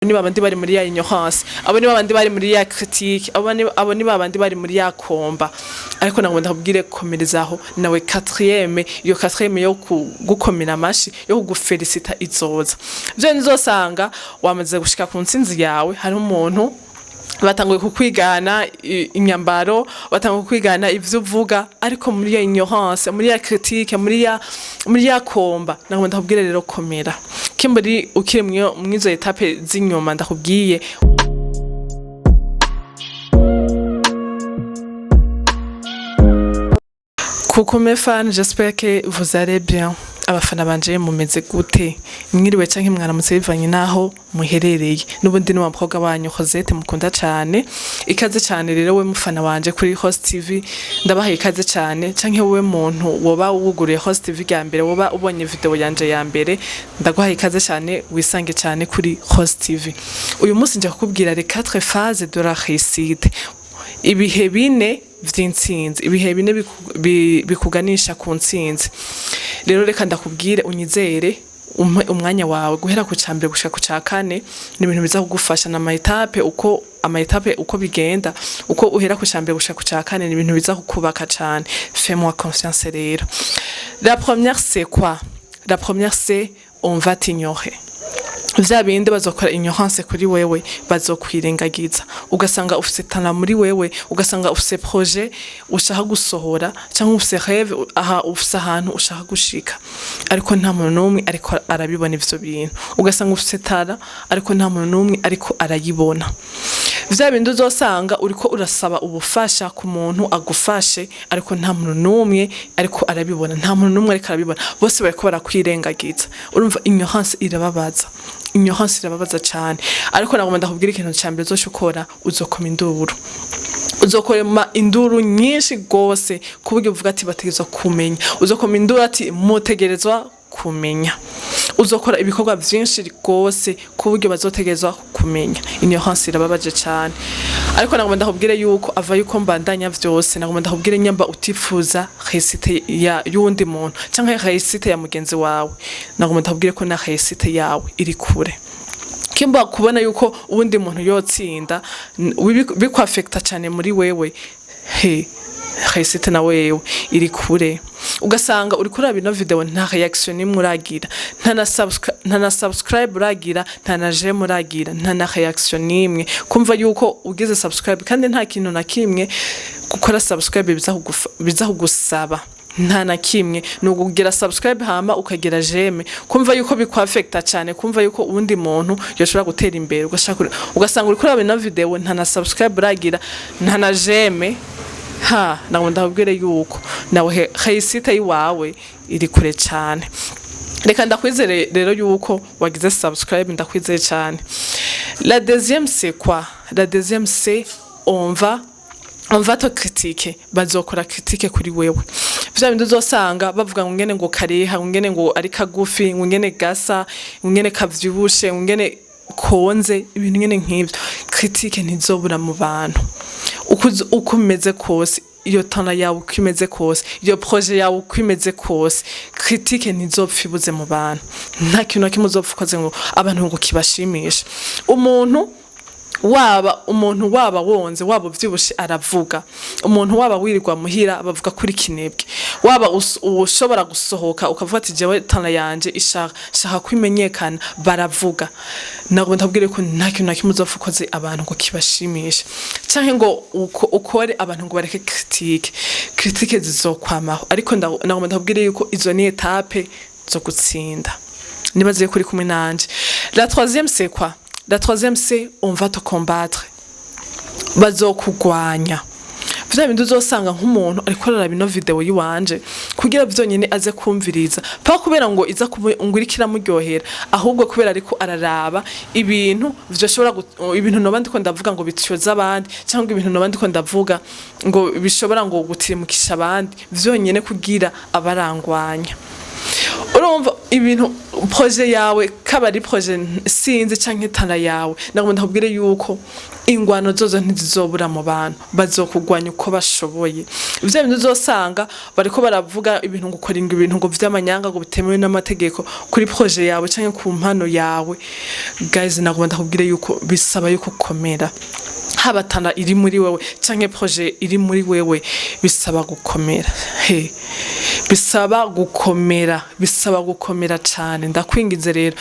ni babandi bari muri ya ignorance, abo ni babandi bari muri ya critique, abo ni babandi bari muri ya komba. Ariko nagomba ndakubwire komerezaho nawe 4ème, iyo 4ème yo gukomera amashi yo kugufelicita izoza. Byo nizosanga wamaze gushika ku ntsinzi yawe, hari umuntu batanguye kukwigana imyambaro, batanguye kwigana ivyo uvuga, ariko muri ya ignorance, muri ya critique, muri ya komba. Nagomba ndakubwire rero komera. Kimbari ukire mwizo etape z'inyuma ndakubwiye. Coucou mes fans, j'espère que vous allez bien. Abafana banje mumeze gute? Mwiriwe canke mwaramutse bivanye naho muherereye. Nubundi ni wamukobwa wanyu Rosette mukunda cyane. Ikaze cyane rero we mufana wanje kuri Host TV. Ndabahaye ikaze cyane canke wowe muntu woba wuguriye Host TV ya mbere, woba ubonye video yanje ya mbere, ndaguhaye ikaze cyane wisange cyane kuri Host TV. Uyu munsi nje kukubwira les 4 phases de la réussite. Ibihe bine vy'intsinzi, ibihe bine bikuganisha ku ntsinzi. Rero reka ndakubwire unyizere umwanya wawe guhera ku cambere gushaka ku cakane, ni ibintu biza kugufasha na etape uko bigenda, uko uhera ku cambere gushaka ku cakane, ni ibintu biza kukubaka cyane. Fais-moi confiance rero. La première c'est quoi? La première c'est on va t'ignorer. Vya bindi bazokora ignorance kuri wewe bazokwirengagiza, ugasanga ufise talent muri wewe, ugasanga ufise projet ushaka gusohora cyangwa ufise rêve ufise ahantu ushaka gushika, ariko nta muntu numwe ariko arabibona ivyo bintu. Ugasanga ufise talent ariko nta muntu numwe ariko arayibona. Vya bindi uzosanga uriko urasaba ubufasha ku muntu agufashe, ariko nta muntu numwe ariko arabibona, nta muntu numwe ariko arabibona, bose bariko barakwirengagiza. Urumva ignorance irababaza. Ignorance irababaza cyane. Ariko nagomba ndakubwira ikintu cyambere uzoshukora, uzokoma induru. Uzokoma induru nyinshi gose kuburyo uvuga ati bategezwa kumenya. Uzokoma induru ati mutegerezwa kumenya. Uzokora ibikorwa byinshi gose kuburyo bazotegezwa kumenya. Ignorance irababaje cyane. Ariko nagomba ndakubwire yuko ava yuko mbandanya vyose, nagomba ndakubwire nyamba utifuza réussite ya yundi muntu canke réussite ya mugenzi wawe, nagomba ndakubwire ko na réussite yawe iri kure. Kimba kubona yuko ubundi muntu yotsinda bikwaffecta cyane muri wewe, réussite na wewe iri kure. Ugasanga uri kuraba ino video nta reaction nimwe uragira, nta na subscribe uragira, nta na j'aime uragira, nta na reaction nimwe. Kumva yuko ugize subscribe kandi nta kintu na kimwe gukora subscribe biza kugusaba, nta na kimwe nukugira subscribe hama ukagira j'aime. Kumva yuko bikwaffecta cyane, kumva yuko ubundi muntu yoshobora gutera imbere, ugasanga uri kuraba ino video nta na subscribe uragira, nta na j'aime. Nagomba ndakubwire yuko nawe réussite yiwawe iri kure cyane. Reka ndakwizere rero yuko wagize subscribe, ndakwizeye cyane. La deuxième c'est quoi? La deuxième c'est on va te critiquer. Bazokora critique kuri wewe. Vya bindi uzosanga bavuga ngo ngene ngo kareha, ngene ngo ari kagufi, ngene gasa, ngene kavyibushe, ngene konze, ibintu ngene nk'ibyo. Critique ntizobura mu bantu. Uko umeze kose, iyo tana yawe uko imeze kose, iyo projet yawe uko imeze kose, critique ntizopfibuze mu bantu. Nta kintu na kimwe uzopfukoze ngo abantu ngo kibashimisha. Umuntu waba wonze, waba uvyibushe aravuga. Umuntu waba wirirwa muhira bavuga kuri kinebwe. Waba ushobora gusohoka ukavuga ati jewe tana yanje ishaka kwimenyekana, baravuga. Nagomba ndabwire ko nta kintu na kimwe uzopfukoze abantu ngo kibashimisha, canke ngo ukore abantu ngo bareke critique zizokwamaho. Ariko nagomba ndabwire yuko izo ni etape zo gutsinda. Nibaze kuri kumwe nanje. La troisième c'est quoi? La troisième c'est on va te combattre. Bazokugwanya. Vya bindi uzosanga nk'umuntu ariko araraba ino video yiwanje kugira vyonyene aze kumviriza, pa kubera ngo iza ngurikira muryohera, ahubwo kubera ariko araraba ibintu vyoshobora ibintu no bandi ko ndavuga ngo bityoza abandi, cyangwa ibintu no bandi ko ndavuga ngo bishobora ngo gutiremukisha abandi, vyonyene kugira abarangwanya. urumva ibintu projet yawe kabari projet sinzi canke tana yawe nagomba ndakubwire yuko ingwano zozo ntizizobura mu bantu bazokugwanya uko bashoboye ivyo bintu uzosanga bariko baravuga ibintu gukora ibintu ngo vy'amanyanga ngo bitemewe n'amategeko kuri projet yawe canke ku mpano yawe guys nagomba ndakubwire yuko bisaba yuko komera habatana iri muri wewe canke projet iri muri wewe bisaba gukomera bisaba gukomera cyane ndakwingize rero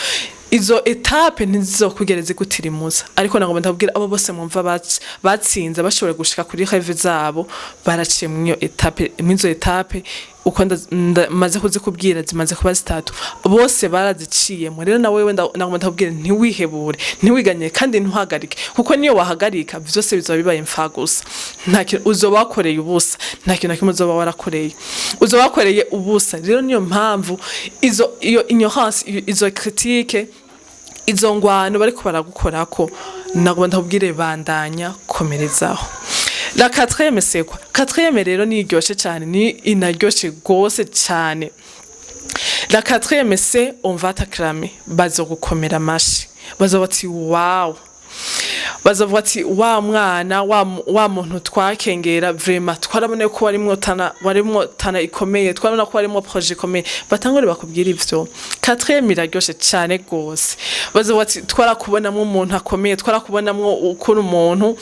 izo etape ntizizokugereze gutirimuza ariko nagomba ndabwira abo bose mwumva batsinze bashobora gushika kuri rêve zabo baraciye mu izo etape uko maze kuzikubwira zimaze kuba zitatu bose baraziciyemo rero na wewe nagomba ndabwira ntiwihebure ntiwiganye kandi ntuhagarike kuko niyo wahagarika byose bizoba bibaye mfa gusa uzoba wakoreye ubusa nta kintu kimwe uzoba warakoreye uzoba wakoreye ubusa rero niyo mpamvu iyo ignorance izo critique izo ngwano bariko baragukorako nagomba ndabwire bandanya komerezaho. La quatrième c'est quoi? Quatrième rero ni iryoshe cyane ni inaryoshe gose cyane. La quatrième c'est on va t'acclamer bazogukomera amashi bazobati wow bazovuga ati wa mwana wa muntu twakengera vraiment twarabone ko warimwo tana ikomeye twarabona ko warimwo projet ikomeye batangore bakubwira ivyo. Quatrième iraryoshe cyane gose bazovuga ati twarakubonamwo umuntu akomeye twarakubonamwo ukuri umuntu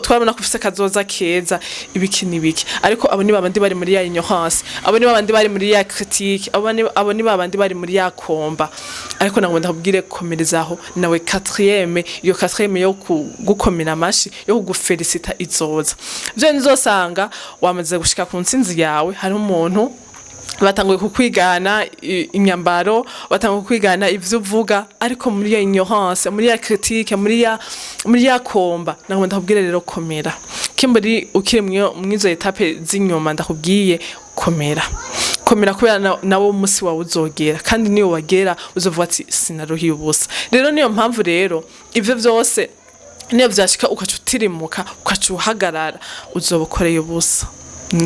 twabona ko ufise kazoza keza ibiki nibiki ariko abo ni babandi bari muri ya ignorance abo ni babandi bari muri ya critique abo ni babandi bari muri ya komba ariko nagomba ndakubwire komerezaho nawe quatrième yo gukomera amashi yo kugufelicita izoza byo nizosanga wamaze gushika ku ntsinzi yawe hari umuntu batanguye kukwigana inyambaro batanguye kukwigana ivyo uvuga ariko muri ya ignorance muri ya critique muri ya komba nagomba ndakubwire rero komera kimbari ukiri mwizo etape z'inyuma ndakubwiye komera kubera nawo musi wawe uzogera kandi niyo wagera uzovuga ati sinaruhiye ubusa rero niyo mpamvu rero ivyo vyose niyo vyashika ukacutirimuka ukacuhagarara uzobokoreye ubusa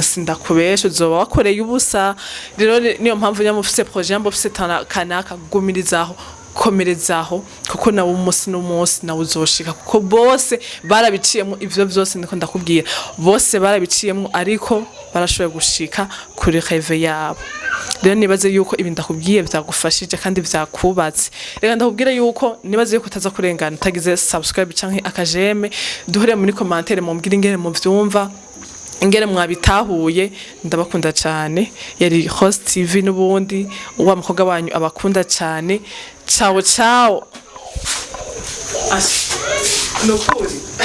sindakubesha uzoba wakoreye ubusa rero niyo mpamvu nyamufise projet nyamufise kanaka gumirizaho komerezaho kuko nawo umunsi n'umunsi nawo uzoshika kuko bose barabiciyemo ivyo vyose ndiko ndakubwira bose barabiciyemo ariko barashoboye gushika kuri rêve yabo rero nibaze yuko ibi ndakubwiye byagufashije kandi byakubatse reka ndakubwira yuko nibaze yuko utaza kurengana utagize subscribe canke akajeme duhore muri commentaire mumbwire ingene mu vyumva ingere mwabitahuye ndabakunda cyane yari Host TV n'ubundi wa mukobwa wanyu abakunda cyane ciao ciao.